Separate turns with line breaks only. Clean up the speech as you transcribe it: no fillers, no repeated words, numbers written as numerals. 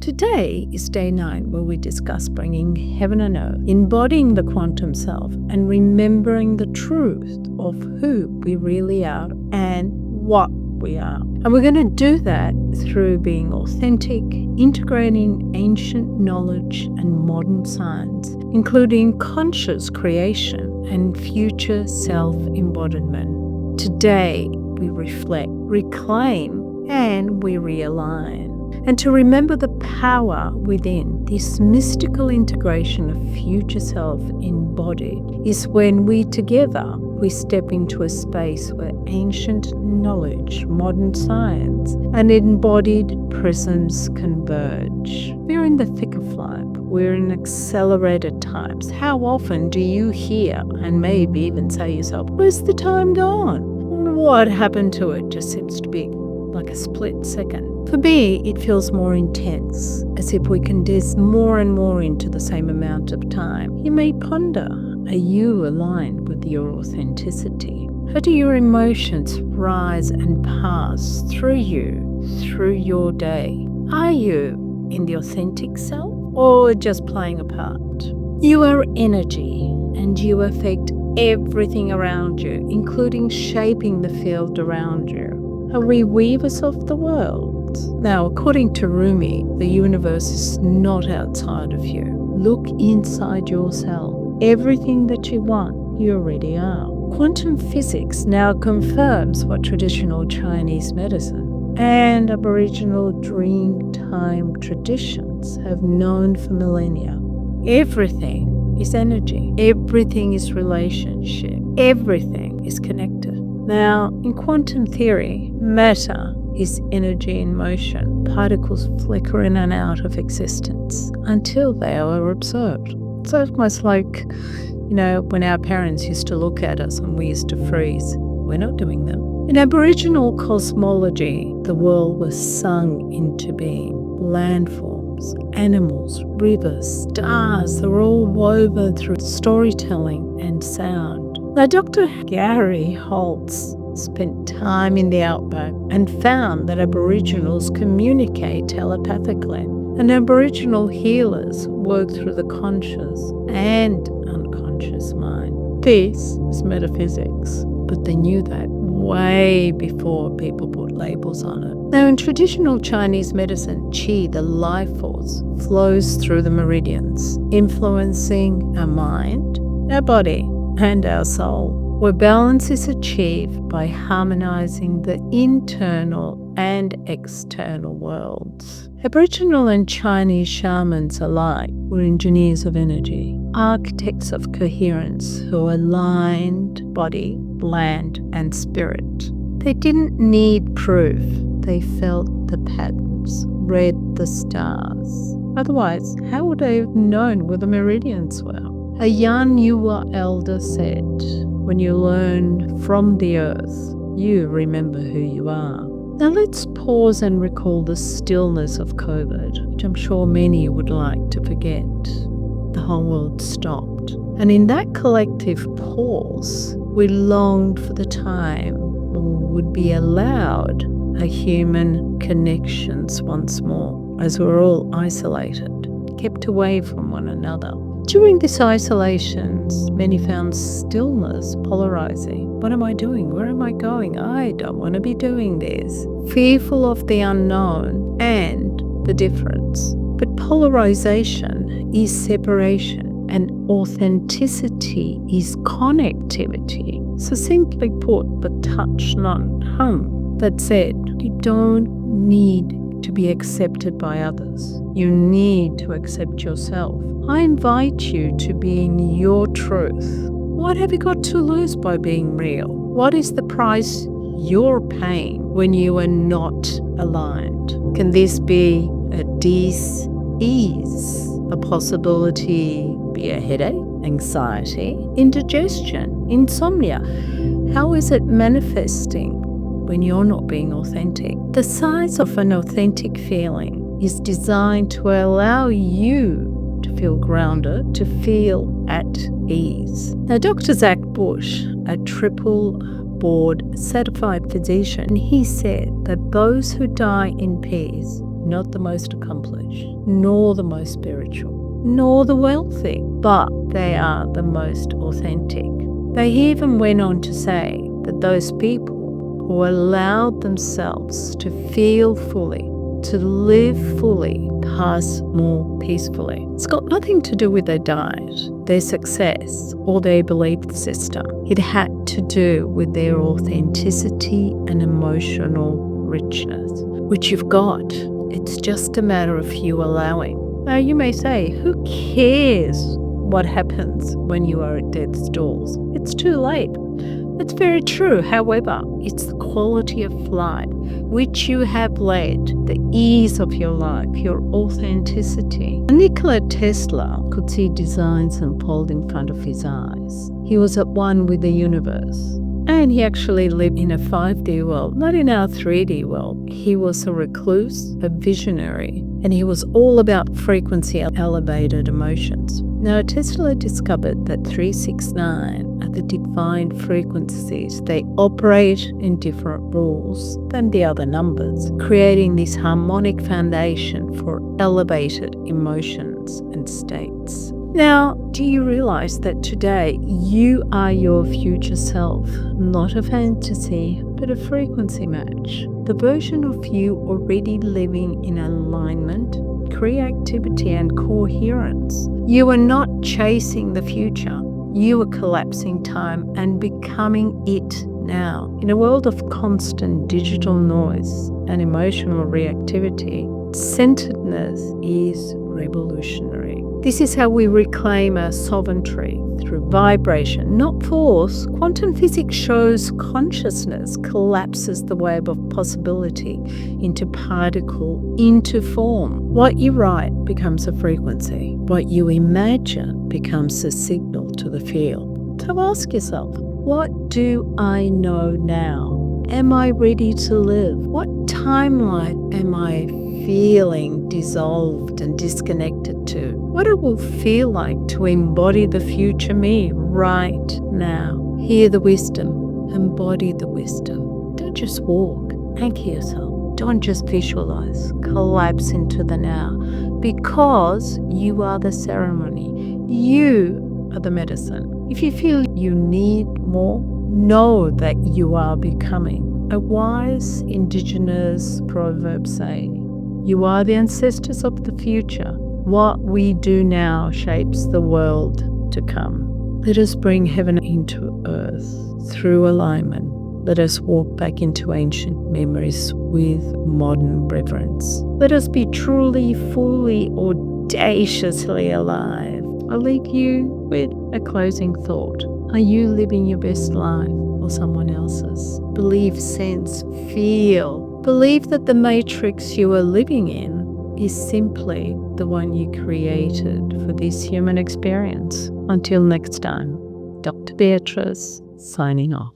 Today is day 9, where we discuss bringing heaven and earth, embodying the quantum self, and remembering the truth of who we really are and what we are. And we're going to do that through being authentic, integrating ancient knowledge and modern science, including conscious creation and future self-embodiment. Today, we reflect, reclaim, and we realign. And to remember the power within this mystical integration of future self embodied is when we step into a space where ancient knowledge, modern science, and embodied presence converge. We're in the thick of life. We're in accelerated times. How often do you hear and maybe even say yourself, where's the time gone? What happened to it? Just seems to be like a split second. For me, it feels more intense, as if we condense more and more into the same amount of time. You may ponder, are you aligned with your authenticity? How do your emotions rise and pass through you, through your day? Are you in the authentic self or just playing a part? You are energy and you affect everything around you, including shaping the field around you. Are we weavers of the world? Now, according to Rumi, the universe is not outside of you. Look inside yourself. Everything that you want, you already are. Quantum physics now confirms what traditional Chinese medicine and Aboriginal dreamtime traditions have known for millennia. Everything is energy. Everything is relationship. Everything is connected. Now, in quantum theory, matter is energy in motion. Particles flicker in and out of existence until they are observed. So it's almost like, when our parents used to look at us and we used to freeze. We're not doing that. In Aboriginal cosmology, the world was sung into being. Landforms, animals, rivers, stars, they're all woven through storytelling and sound. Now, Dr. Gary Holtz spent time in the outback and found that Aboriginals communicate telepathically, and Aboriginal healers work through the conscious and unconscious mind. This is metaphysics, but they knew that way before people put labels on it. Now, in traditional Chinese medicine, qi, the life force, flows through the meridians, influencing our mind, our body, and our soul, where balance is achieved by harmonizing the internal and external worlds. Aboriginal and Chinese shamans alike were engineers of energy, architects of coherence who aligned body, land, and spirit. They didn't need proof. They felt the patterns, read the stars. Otherwise, how would they have known where the meridians were? A Yan Yuwa elder said, when you learn from the earth, you remember who you are. Now let's pause and recall the stillness of COVID, which I'm sure many would like to forget. The whole world stopped. And in that collective pause, we longed for the time when we would be allowed a human connections once more, as we're all isolated, kept away from one another. During this isolation, many found stillness polarizing. What am I doing? Where am I going? I don't want to be doing this. Fearful of the unknown and the difference. But polarization is separation and authenticity is connectivity. So simply put, but touch not hum. That said, you don't need to be accepted by others. You need to accept yourself. I invite you to be in your truth. What have you got to lose by being real? What is the price you're paying when you are not aligned? Can this be a dis-ease? A possibility be a headache, anxiety, indigestion, insomnia? How is it manifesting when you're not being authentic? The size of an authentic feeling is designed to allow you to feel grounded, to feel at ease. Now, Dr. Zach Bush, a triple board certified physician, he said that those who die in peace not the most accomplished, nor the most spiritual, nor the wealthy, but they are the most authentic. They even went on to say that those people who allowed themselves to feel fully, to live fully, pass more peacefully. It's got nothing to do with their diet, their success, or their belief system. It had to do with their authenticity and emotional richness, which you've got. It's just a matter of you allowing. Now, you may say, who cares what happens when you are at death's doors? It's too late. It's very true. However, it's the quality of life which you have led, the ease of your life, your authenticity. Nikola Tesla could see designs unfold in front of his eyes. He was at one with the universe. And he actually lived in a 5D world, not in our 3D world. He was a recluse, a visionary, and he was all about frequency, elevated emotions. Now, Tesla discovered that 369 are the defined frequencies. They operate in different rules than the other numbers, creating this harmonic foundation for elevated emotions and states. Now, do you realize that today you are your future self, not a fantasy, but a frequency match? The version of you already living in alignment, creativity, and coherence. You are not chasing the future. You are collapsing time and becoming it now. In a world of constant digital noise and emotional reactivity, centeredness is revolutionary. This is how we reclaim our sovereignty, through vibration, not force. Quantum physics shows consciousness collapses the web of possibility into particle, into form. What you write becomes a frequency. What you imagine becomes a signal to the field. So ask yourself, what do I know now? Am I ready to live? What timeline am I feeling dissolved and disconnected to? What it will feel like to embody the future me right now. Hear the wisdom, embody the wisdom. Don't just walk, anchor yourself. Don't just visualize, collapse into the now, because you are the ceremony. You are the medicine. If you feel you need more, know that you are becoming. A wise indigenous proverb saying, you are the ancestors of the future. What we do now shapes the world to come. Let us bring heaven into earth through alignment. Let us walk back into ancient memories with modern reverence. Let us be truly, fully, audaciously alive. I'll leave you with a closing thought. Are you living your best life or someone else's? Believe, sense, feel. Believe that the matrix you are living in is simply the one you created for this human experience. Until next time, Dr. Beatrice signing off.